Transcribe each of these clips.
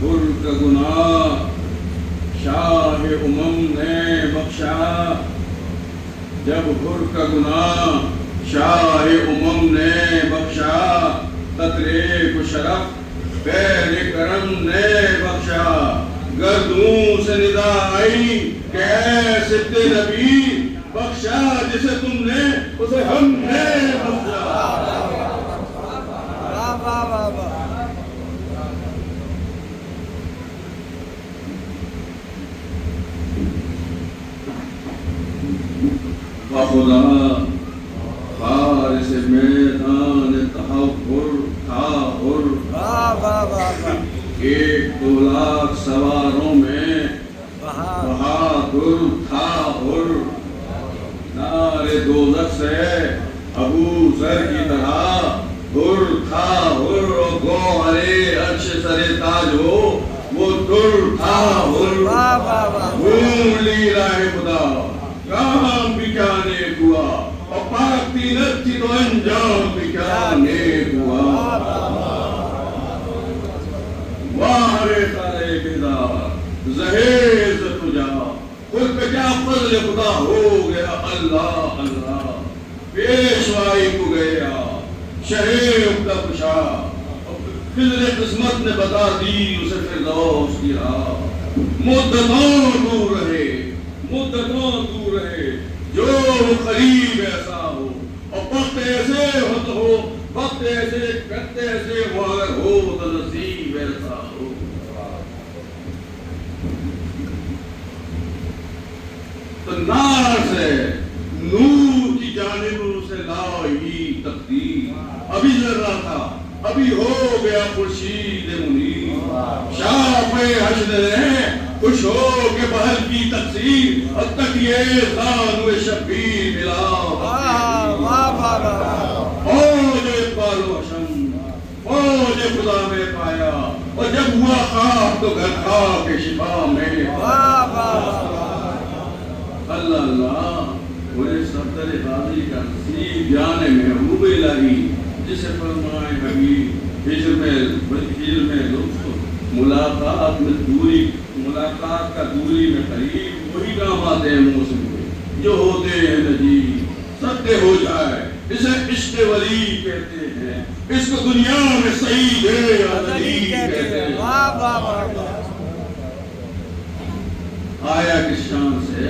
حر کا گناہ شاہ امم نے بخشا، جب حر کا گناہ شاہ امم نے بخشا، قطرے کو شرف غیر کرم نے بخشا، گردوں سے ندا آئی کہ اے صدق نبی، بخشا جسے تم نے اسے ہم نے بخشا۔ خدا فارس میدان تحور تھا حر، ایک دو لاکھ سواروں میں بہادر تھا حر، نارے دوزخ سے ابو ذر کی طرح حر تھا حر، اور گوہرے عرش سر تاج ہو وہ در تھا حر، ڈھونڈ لی راہ خدا کام بھی کیا نیک ہوا، اور پاک تینت تھی تو انجام بھی کیا نیک ہوا، وارے تارے بیدار زہیز تجا، خود پہ کیا فضل خدا ہو گیا اللہ اللہ، پیشوائی کو گیا شہیب کا پشا، خضر قسمت نے بتا دی اسے فردوس کی راہ، مدتوں دور رہے مدتوں دور رہے، جو قریب ایسا ہو، اور وقت ایسے ہو وقت ایسے کرتے ایسے وہ اگر ہو تو نصیب ایسا ہو۔ تو نار سے نور کی جانب سے لائی تقدیر، ابھی ذرہ تھا ابھی ہو گیا خورشید منیر، شاف حشر نے خوش ہو کے بہل کی تقسیم، اب تک یہ زانو شبیر ملا، فوج اقبال و حشم فوج خدا میں پایا، اور جب ہوا خواب تو گھر کھا کے شفا میں، اللہ اللہ انہیں صدر غازی کا نصیب جانے محبوب الہی، جسے فرمائے حبیب ہجر میں لطف ملاقات میں دوری، ملاقات کا دوری میں قریب، وہی کام آتے ہیں موسم میں جو ہوتے ہیں نجیب، صدقے ہو جائے اسے عشق ولی کہتے ہیں، اس کو دنیا میں سعید یا علی کہتے ہیں۔ آیا کس شان سے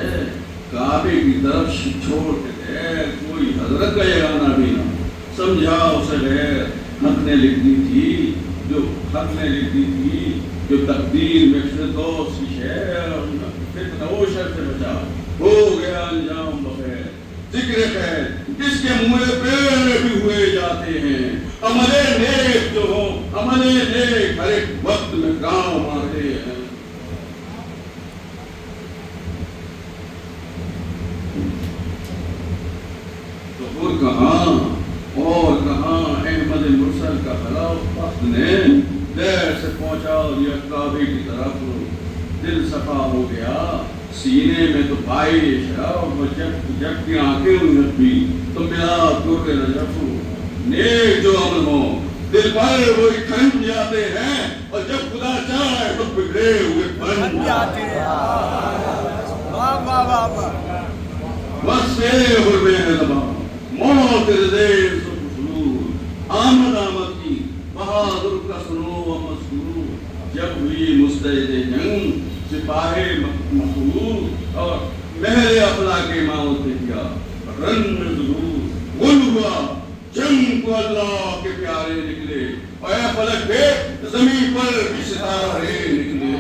کعبے کی طرف چھوڑ کے گئے، کوئی حضرت کا یگانہ بھی نہ سمجھا اسے غیر، حق نے لکھ دی تھی جو تقدیر میں فردوس کی شہر، فتنہ و شر سے بچا، ہو گیا انجام بخیر، ذکر خیر کس کے منہ پہ بھی ہوئے جاتے ہیں، عمل نیک جو ہو عمل نیک ہر ایک وقت میں کام آتے ہیں۔ تو اور کہاں احمد مرسل کا خلاف وقت نے دیر سے پہنچا دیا کعبے کی طرف، دل صفا ہو گیا سینے میں تو پائی شرف، جب کی آنکھیں انہیں بھی تو ملا در رجف، نیک جو عمل ہو دل پر وہ کھن جاتے ہیں، اور جب خدا چاہے تو بگڑے ہوئے بن جاتے ہیں۔ بس سے حرمے زبان موت رزیز و خسرور، آمد کی بہادر کا سنو و مسرور، جب ہوئی مستعد جنگ سپاہی مخصوص، اور مہر افلاک امامت نے کیا رن میں ظہور، غل ہوا جنگ کو اللہ کے پیارے نکلے، اور اے فلک دیکھ زمین پر بھی ستارے نکلے۔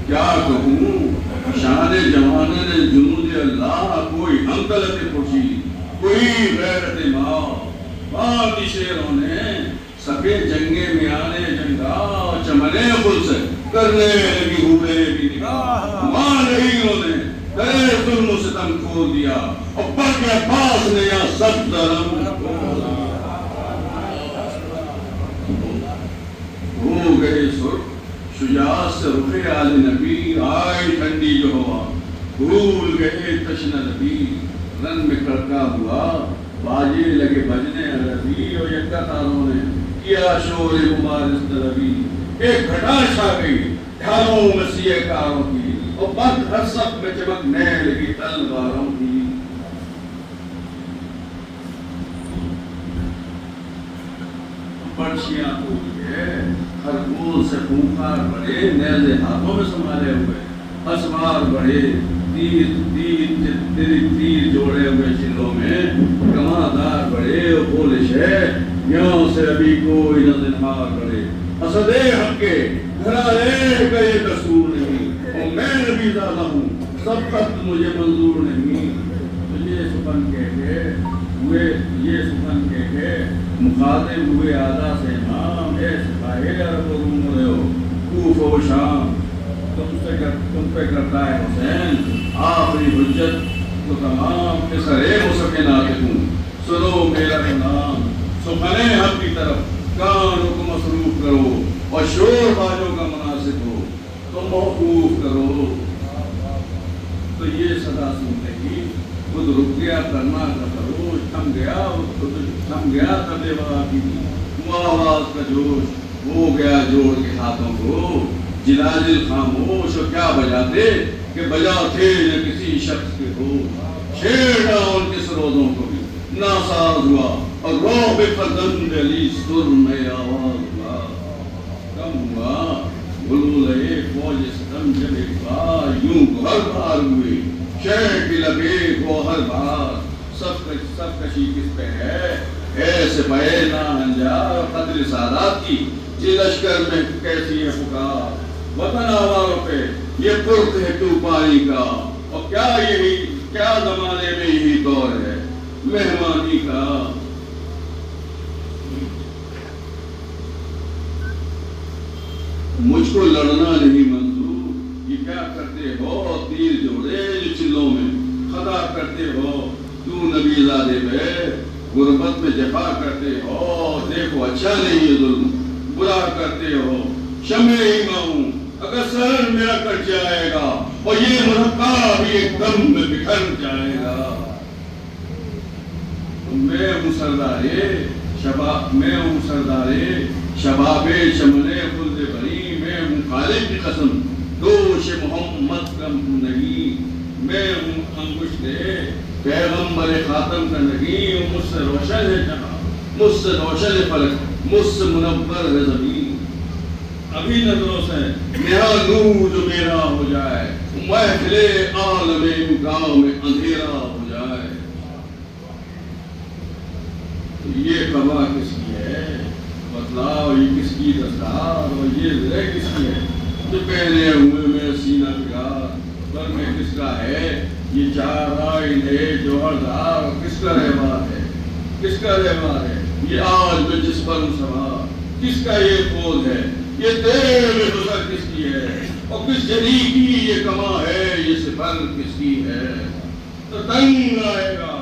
کیا کہوں شان جوانِ جنود اللہ، کوئی ہمدلت خورشید کوئی غیرت ماں، باقی شیروں نے سبے جنگے میں آنے جنگا، چمنے خود سے کرنے لگی ہوئے بھی نگاہ، ماں رہیوں نے کرے ظلم و ستم کھول دیا، اور پر کے پاس نے یا سب ظلم ہو گئے سرخ شجاعت سے رخ آل نبی، آئی ٹھنڈی جو ہوا بھول گئے تشنہ نبی، رن میں کڑکا ہوا باجے لگے بجنے عربی، اور یکا تاروں نے کیا شور مبارز طلبی، ایک گھٹا چھا گئی ڈھالوں میں سیے کاروں کی، اور بد ہر سب میں چمکنے لگی تلواروں کی۔ پرچیاں ٹوٹے ہر گول سے خونخوار بڑے، نیزے ہاتھوں میں سنبھالے ہوئے، اسوار بڑے، تیر جوڑے ہوئے چلوں میں، کماندار بڑے، پولش ہے یوں سے ابھی کوئی نہ زنہار بڑے۔ اسد حق کے گھرانے کا یہ قصور نہیں، اور میں نبی زادہ ہوں سب خط مجھے منظور نہیں۔ تو یہ سخن کہہ کے مخاطب ہوئے آدھا سے امام، اے سپاہی عرب و روم رہے ہو کوفہ و شام، تم پہ کرتا ہے حسین آخری حجت تو تمام، کہ سرے مصحف ناطق ہوں سنو میرا نام، سخن حق کی طرف کانوں کو مصروف کرو، اور شور بازوں کا مناسب ہو تو موقوف کرو۔ تو یہ صدا سنتے ہی خود رک گیا کرنا کا خروش، تھم گیا تب کی وہ آواز کا جوش، ہو گیا جوڑ کے ہاتھوں کو جنازل خاموش، اور کیا بجاتے کہ بجاتے نہ کسی شخص کے ہو، چھیڑ ڈاؤن کے سرودوں کو بھی ناساز ہوا، اور روح فرزند علی سر میں آواز ہوا، کم ہوا بلبلے فوج ستم جب ایک بار یوں ہر بار ہوئے، شہر کی لبے کو ہر بار، سب کشی کس پہ ہے اے سپاہی ناہنجار، قدر سادات کی یہ لشکر میں کیسی ہے پکار، وطن آواروں پہ یہ پرت ہے تو پانی کا، اور کیا زمانے میں یہی دور ہے مہمانی کا۔ مجھ کو لڑنا نہیں منظور، یہ کیا کرتے ہو تیر جوڑے جو چلوں میں، خطا کرتے ہو تو نبی زادے پہ، غربت میں جفا کرتے ہو، دیکھو اچھا نہیں یہ ظلم، برا کرتے ہو شمع ایماں ہوں اگر سر میرا کٹ جائے گا، اور یہ مرقع بھی ایک دم میں بکھر جائے گا۔ میں ہوں سردارے شباب چمنے خلد بری، میں ہوں خالق کی قسم دوش محمد کم نہیں، میں ہوں انگشتے پیغمبر خاتم کا نہیں، مجھ سے روشن ہے جہاں، مجھ سے روشن ہے فلک، مجھ سے منور ہے زمین، ابھی نظروں سے میرا نور جو میرا ہو جائے، محفل عالم گاؤں میں اندھیرا ہو جائے۔ یہ قبا کس کی ہے بتلاؤ، یہ کس کی دستار، اور یہ زرے کس کی ہے جو پہنے ہوئے میں سینہ پگار، پر میں کس کا ہے یہ چار آئین ہے جوہردار، کس کا رہوار ہے کس کا رہوار ہے یہ آج میں جس پر سوار، کس کا یہ فوج ہے یہ دیر میں گزر کس کی ہے، اور کس جری کی یہ کما ہے یہ سپر کس کی ہے۔ تو تنگ آئے گا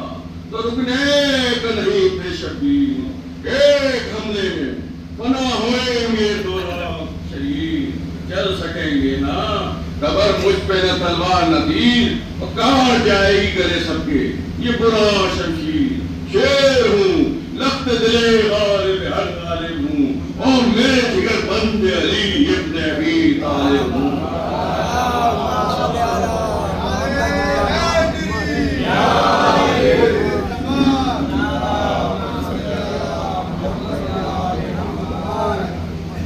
تو رکنے کا نہیں تھے شبیر، ایک حملے میں فنا ہوئیں گے دو لاکھ شہید، چل سکیں گے نا قبر مجھ پہ نہ تلوار نہ تیر، اور کہاں جائے گی گلے سب کے یہ برا شمشیر، شیر ہوں لخت دلے غالب ہر غالب ہوں، اور میں جگر بند علی ابن ابی طالب ہوں۔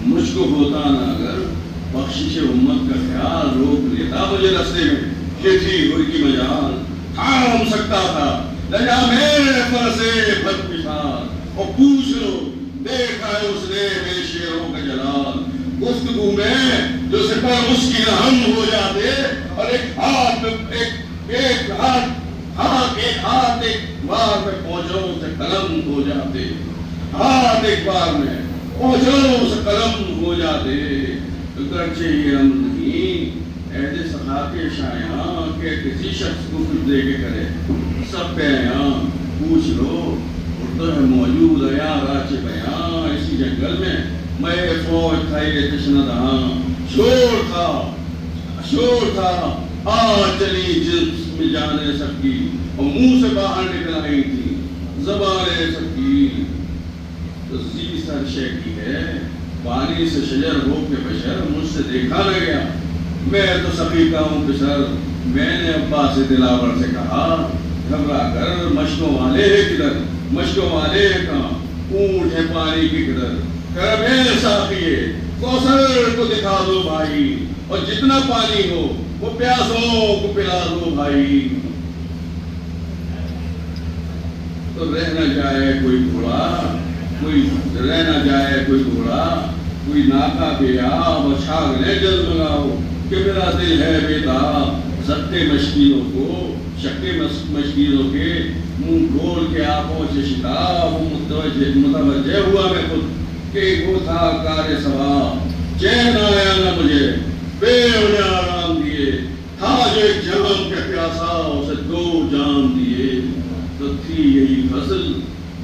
مجھ کو ہوتا نہ اگر بخشش امت کا خیال، روک لیتا مجھے رستے میں یہ تھی ہوئی کی مجال، تھام سکتا تھا لجا میرے پر سے بد مثال، اور پوچھ لو دیکھا ہے اس نے بے شیروں کا جلال، گفتگو میں جو سپر اس کی رحم ہو جاتے، اور ایک ہاتھ ایک بار میں فوجوں سے قلم ہو جاتے، ہاتھ ایک بار میں فوجوں سے قلم ہو جاتے، گرچہ یہ امر نہیں عہد سخا کے شایاں کہ کسی شخص کو کچھ دے کے کرے، سب پہ یہاں پوچھ لو اردو ہے موجود ہے یہاں راچ بیاں، اسی جنگل میں فوج تھا یہ تشنہ دہاں، شور تھا آج چلی جسم میں جانے سب کی، اور منہ سے باہر نکل آئی تھی زبانیں سب کی۔ تو زی سر شیخی ہے، پانی سے شجر ہو کے بشر، مجھ سے دیکھا نہ گیا، میں تو سخی کا ہوں پسر۔ میں نے ابا سے دلاور سے کہا، گھبرا کر مشکوں والے ہے کدھر، مشکوں والے ہے کہاں، اونٹ ہے پانی کی قدر، کرم ساقیے کوثر کو دکھا دو بھائی، اور جتنا پانی ہو وہ پیاسوں کو پلا دو بھائی۔ تو رہ نہ جائے کوئی گھوڑا، رہ نہ جائے کوئی گھوڑا، کوئی ناکا بے آب اور چھاگلے جل منگاؤ، کہ میرا دل ہے بے تاب سکتے مشکینوں کو، شکے مشکینوں کے منہ کھول کے آنکھوں سے شتاب متوجہ ہوا میں خود کہ وہ تھا کار ثواب، چین آیا نہ مجھے بے وجہ آرام دیے، تھا جو ایک جام کے پیاسا اسے دو جام دیے۔ تو تھی یہی فصل،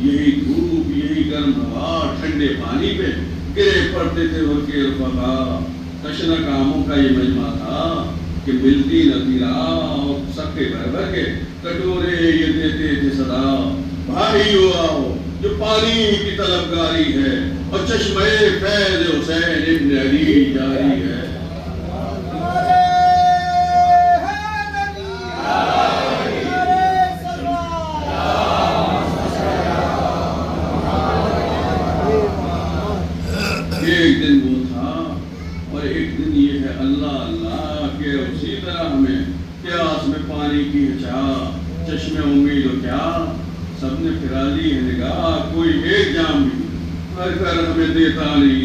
یہی دھوپ، یہی گرم ہوا، ٹھنڈے پانی پہ گرے پڑتے تھے ان کے رفقا۔ تشنہ کاموں کا یہ مجمع تھا کہ ملتی نہ تھی راہ، اور سب کے بھر بھر کے کٹورے یہ دیتے تھے صدا، بھائیو آؤ جو پانی کی طلبگاری ہے، اور چشمہ فیض حسین ابن علی جاری ہے۔ ایک دن وہ تھا اور ایک دن یہ ہے اللہ اللہ کہ اسی طرح ہمیں پیاس میں پانی کی چاہ، چشمے امید و کیا، سب نے پھرا لی ہے نگاہ، کوئی ایک جام بھی ہر کر ہمیں دیتا نہیں۔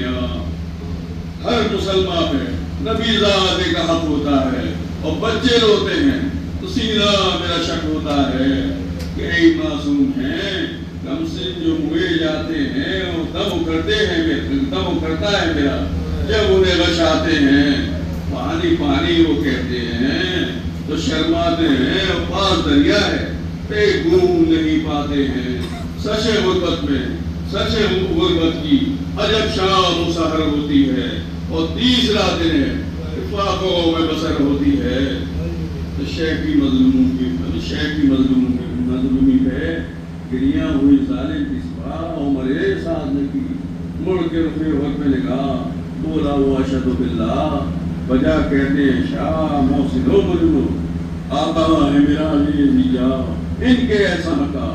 ہر مسلمان پہ نبی زادے کا حق ہوتا ہے، اور بچے روتے ہیں تو سینہ میرا شک ہوتا ہے کہ اے معصوم ہیں کم سے جو ہوئے جاتے ہیں وہ دم اکھڑتے ہیں، دم اکھڑتا ہے میرا جب انہیں غش آتے ہیں۔ پانی پانی وہ کہتے ہیں تو شرماتے ہیں، اور پاس دریا ہے پہ گھوم نہیں پاتے ہیں۔ سچ غربت میں، سچ غربت کی عجب شام و سحر ہوتی ہے، اور تیسرا دن ہے افاقوں میں بسر ہوتی ہے۔ تو شیخ کی مظلومی پہ گریاں ہوئی ظالم کی سوا، عمرے ساتھ نے کی، مڑ کے رفے وقت میں نگاہ، بولا وہ اشہد باللہ، بجا کہتے ہیں شاہ محسن و مجنو، آقا ہے میرا عزیز جا، ان کے احسان کا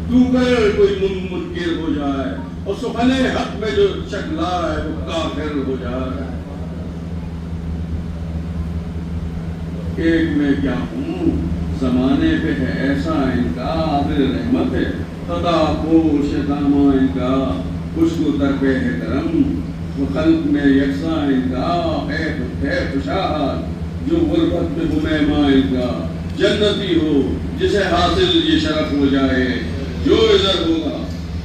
تو کر کوئی منکر ہو جائے، اور سخن حق میں جو شک لا ہے وہ کافر ہو جائے۔ ایک میں کیا ہوں زمانے پہ ہے ایسا ان کا عابر رحمت ہے، خطا پوش داما ان کا، خوشبو تربے ہے کرم، وہ خلق میں یکساں ان کا، ہے خوشحال جو غربت میں ہمیمہ ان کا، جنتی ہو جسے حاصل یہ شرف ہو جائے، جو ادھر ہوگا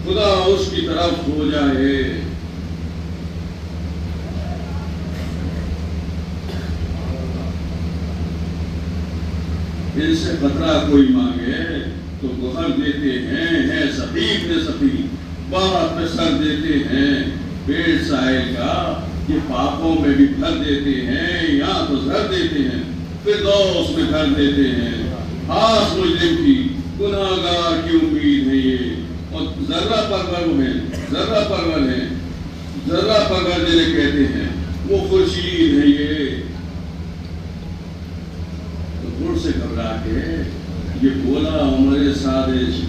خدا اس کی طرف ہو جائے۔ ان سے خطرہ کوئی مانگے تو گوہر دیتے ہیں سفید نے سفید، بات پہ سر دیتے ہیں پیٹ سائل کا، یہ پاپوں میں بھی بھر دیتے ہیں، یہاں تو زر دیتے ہیں فردوس میں گھر دیتے ہیں۔ خاص مجرم کی گناہگار کی امید ہے یہ، اور ذرہ پرور ہیں، ذرہ پرور ہیں، ذرہ پرور جنہیں کہتے ہیں وہ خورشید ہے یہ۔ گھڑ سے گھبرا کے یہ بولا عمر سعد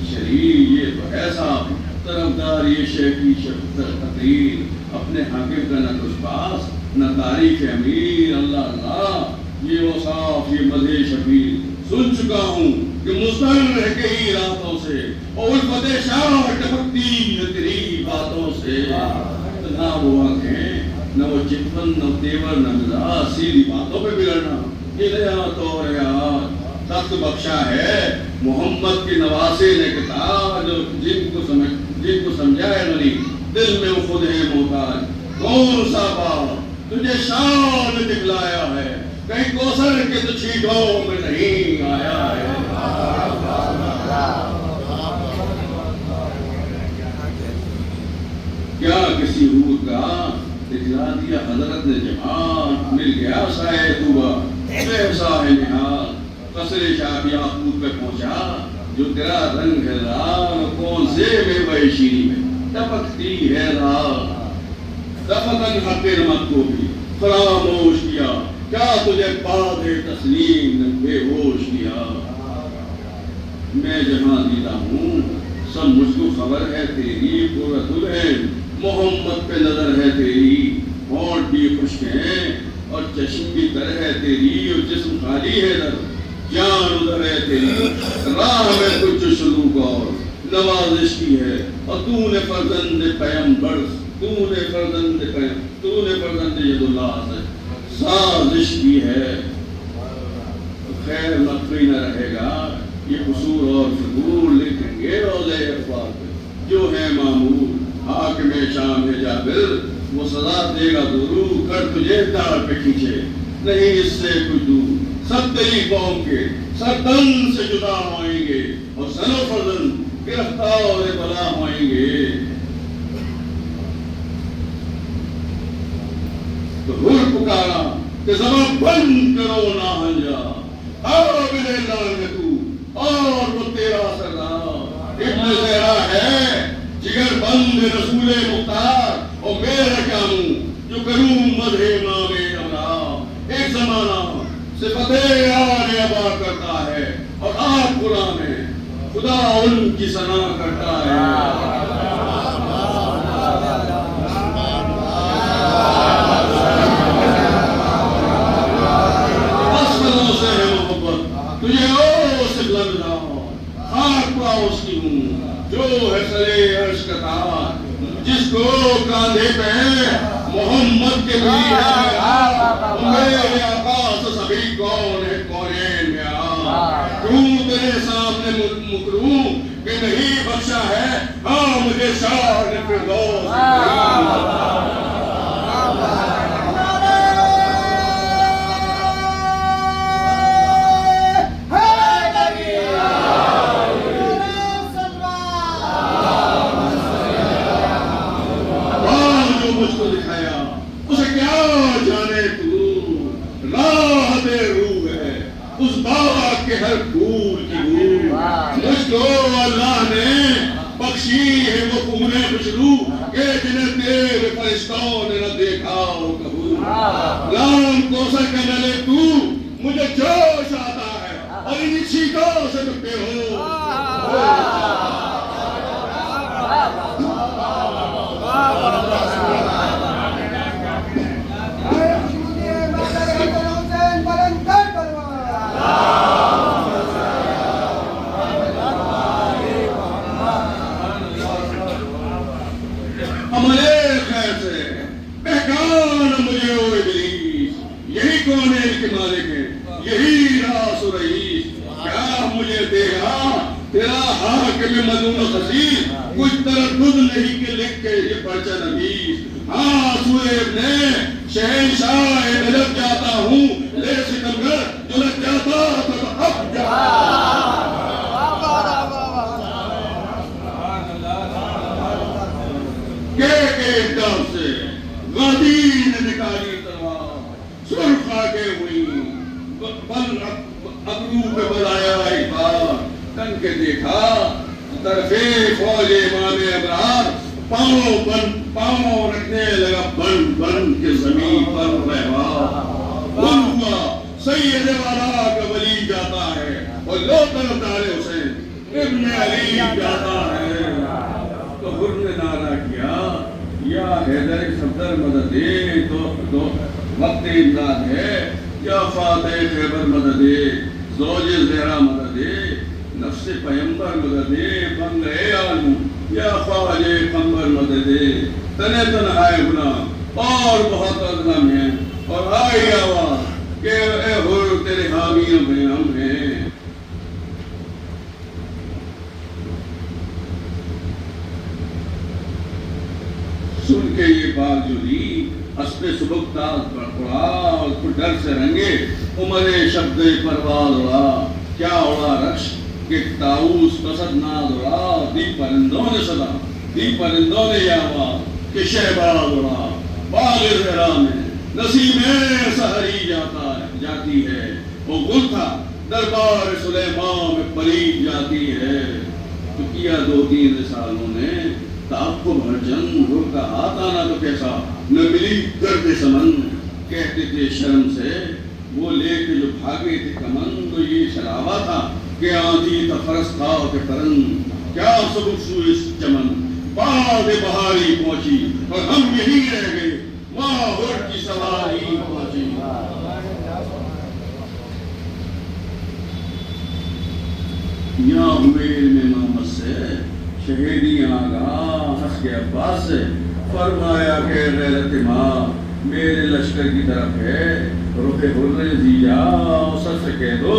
شریف، یہ تو ایسا طرفدار یہ شیخی تقریر، اپنے حاکم کا نہ کچھ پاس نہ تاریخ امیر، اللہ اللہ یہ وصاف یہ مدح شبیر، سن چکا ہوں کہ مستر ہے کئی راتوں سے، اور الفت شاہ ٹپکتی ہے تیری باتوں سے۔ نہ وہ آنکھیں نہ وہ چپن نہ تیور نہ مزاج، سیدھی باتوں پہ بگڑنا، ہدایت اور ریاض تخت بخشا ہے محمد کے نواسے نے کتاب، جو جن کو سمجھائے غنی دل میں وہ خود ہے محتاج۔ کون سا باپ تجھے شام میں دکھلایا ہے، کہیں کوثر کے تو چھینٹوں میں نہیں آیا ہے۔ کیا کسی حور کا دکھلا دیا حضرت نے جمال، مل گیا سائے طوبہ ایسا ہے نہال، قصر شاہ یاقوت پہ پہنچا جو تیرا رنگ ہے لال، کون سے میوہ شیریں میں ٹپکتی ہے راہ دفتن حق نمک کو بھی فراموش کیا کیا تجھے باد تسلیم نے بے ہوش کیا میں جہاں دیدہ ہوں سب مجھ کو خبر ہے تیری پورا دلہن محمد پہ نظر ہے تیری ہونٹ بھی خشک ہیں اور چشم بھی تر ہے تیری اور جسم خالی ہے در جان ادھر ہے تیری راہ میں کچھ سلوک اور نوازش کی ہے اور تو نے فرزند پیغمبر تو نے فرزند ید اللہ سے سازش کی ہے خیر مخفی نہ رہے گا یہ قصور اور فضول لکھیں گے روزے اخبار پہ جو ہے معمول حاکم شام ہے جابر وہ سزا دے گا ضرور کر تجھے دار پہ کھینچے نہیں اس سے کچھ دور سب تیری قوم کے سر تن سے جدا ہوئیں گے اور زن و فرزن گرفتار بلا ہوئیں گے تو حر پکارا کہ زبان بند کرو نہ ہنجا قابل لعنت اور وہ تیرا سردار ابن زہرا ہے جگر بند رسول مختار اور میرا کیا ہوں جو کروں مدح امام امرا ایک زمانہ صفت آل ابا کرتا ہے اور آپ قرآن میں خدا ان کی ثنا کرتا ہے تجھے او سے بلندہ خاک پاؤس کی ہوں جو ہے سرے عرش کا تاج جس کو کاندھے پہ محمد کے بھی ہے میرے آقا سے سبھی کون ہے کونین میں کیوں تیرے سامنے مکروں کہ نہیں بخشا ہے ہاں مجھے شاہ نے فردوس مجھ کو دکھایا اسے کیا جانے تو راہ دے روح ہے اس باغ کے ہر پھول کی روح مجھ کو اللہ نے بخشی ہے وہ خون خوشبو کہ جنہیں تیرے فرشتوں نے نہ دیکھا ہو کبھی رام کوثر کے نلے تو مجھے جوش آتا ہے اور انہی چھینکوں سے ڈکتے ہو عملے خیر سے بہکانا مجھے او ابلیس یہی کونین کے مالک ہیں یہی راس و رئیس کیا مجھے دے گا تیرا حاکم مدون و خسیس کچھ تردد نہیں کہ لکھ کے یہ پرچہ نویس ہاں سوئے ابن شہنشاہ نجف جاتا ہوں لے سکندر جو لگ جاتا تو اب جا کہ اقدام سے غادی نے نکالی تلوار سرخ آگے ہوئی بل ابرو پہ بلایا ایک بار تن کے دیکھا طرف فوج امام ابرار پاؤں رکھنے لگا بن بن کے زمین پر رہا بن ہوا سید والا کا ولی جاتا ہے اور لو طرف دارے حسین ابن علی جاتا ہے تو حر نے نعرہ کیا یا حیدر صفدر مدد دے تو وقت امداد ہے یا فاتح خیبر مدد دے زوج زہرا مدد دے نفس پیمبر مدد دے بند اے عالم یا خواج قمبر مدد دے تنے تنہائے گناہ اور بہت عظم ہیں اور آئی آواز کہ اے حر تیرے حامیوں میں ہم ہیں سن کے یہ بات جو دی اسپِ سبک تاز پر پڑا اور ڈر سے رنگے عمر شبد پرواز اڑا کیا اڑا رخش کہ طاؤس قصد ناز اڑا دی پرندوں نے صدا دی پرندوں نے یہ آواز کہ شہباز اڑا باغ زہرا میں نسیم سحری جاتی ہے وہ گل تھا دربار سلیمان میں پرید جاتی ہے تو کیا دو تین رسالوں نے تعقب ہر جنگ روح کا ہاتھ آنا تو کیسا نہ ملی درد سمن کہتے تھے شرم سے وہ لے کے جو بھاگے تھے کمن تو یہ شرابہ تھا کہ آندھی تھا فرس تھا کہ پرن کیا سبق سو اس چمن بعد بہاری پہنچی اور ہم یہی رہ گئے ماہور کی سواری پہنچی یہاں ہوئے علم محمد سے شہیدیاں آگاہ ہنس کے عباس سے فرمایا کہ غیرت ماں میرے لشکر کی طرف ہے رخ حر زیجا سر سے کہہ دو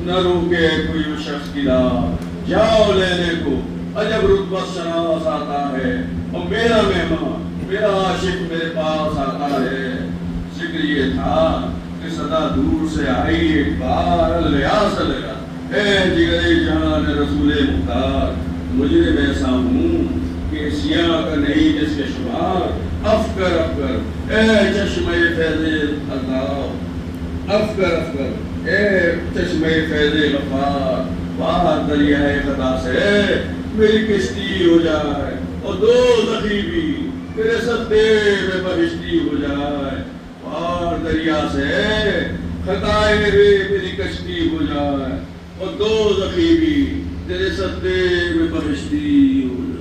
نہ روکے کوئی شخص کی راہ جاؤ لینے کو عجب رتبہ شناس آتا ہے اور میرا مہمان میرا عاشق میرے پاس آتا ہے ذکر یہ تھا کہ صدا دور سے آئی ایک بار الیاس لگا اے جگر جان رسول مختار مجرم ایسا ہوں کہ سیاہ کا نہیں جس کے شمار افکر افکر اے چشمہ فیض اللہ افکر افکر اے چشمہ فیض غفار باہر دریائے خطا سے میری کشتی ہو جائے اور دو زخی بھی میرے صدقے میں بہشتی ہو جائے باہر دریا سے خطائے میری کشتی ہو جائے اور دو زخی بھی تیرے صدقے میں بہشتی ہو جائے